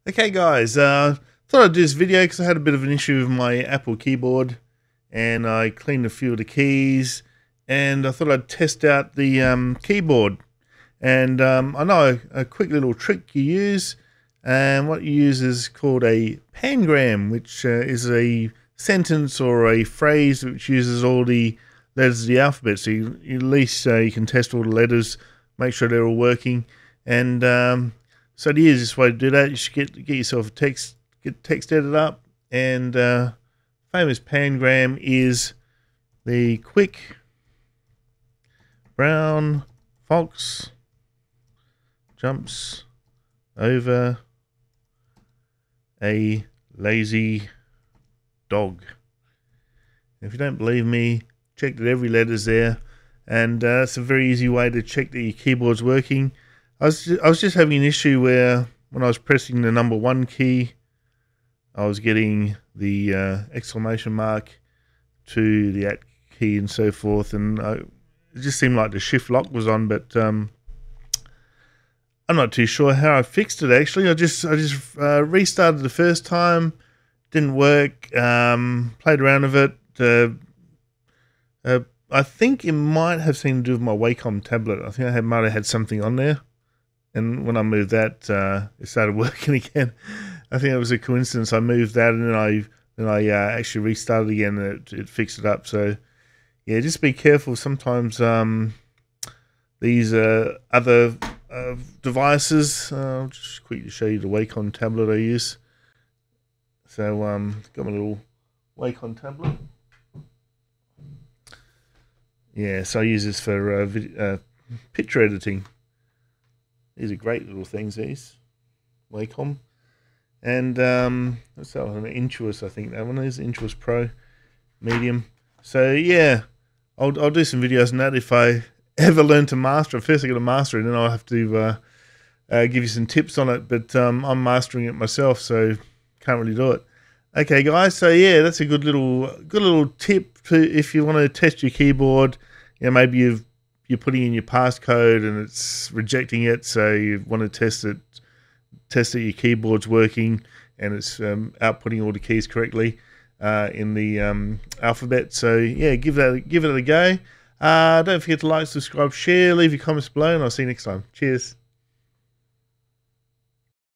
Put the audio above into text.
Okay guys, thought I'd do this video because I had a bit of an issue with my Apple keyboard and I cleaned a few of the keys and I thought I'd test out the keyboard. And I know a quick little trick you use, and what you use is called a Pangram, which is a sentence or a phrase which uses all the letters of the alphabet. So at least you can test all the letters, make sure they're all working. And so the easiest way to do that, you should get yourself a text edit up, and famous Pangram is the quick brown fox jumps over a lazy dog. If you don't believe me, check that every letter's there, and that's a very easy way to check that your keyboard's working. I was just having an issue where when I was pressing the number 1 key, I was getting the exclamation mark to the at key and so forth, and it just seemed like the shift lock was on, but I'm not too sure how I fixed it. Actually, I just restarted the first time, didn't work. Played around with it. I think it might have something to do with my Wacom tablet. I think I might have had something on there. And when I moved that, it started working again. I think it was a coincidence. I moved that, and then I actually restarted again, and it fixed it up. So yeah, just be careful. Sometimes these other devices. I'll just quickly show you the Wacom tablet I use. So got my little Wacom tablet. Yeah, so I use this for picture editing. These are great little things, these Wacom, and what's that one? An Intuos, I think that one is Intuos Pro Medium. So yeah, I'll do some videos on that if I ever learn to master it. First I got to master it, and then I'll have to give you some tips on it. But I'm mastering it myself, so can't really do it. Okay, guys. So yeah, that's a good little tip if you want to test your keyboard. You know, maybe you're putting in your passcode and it's rejecting it, so you want to test that your keyboard's working and it's outputting all the keys correctly in the alphabet. So yeah, give it a go. Don't forget to like, subscribe, share, leave your comments below, and I'll see you next time. Cheers.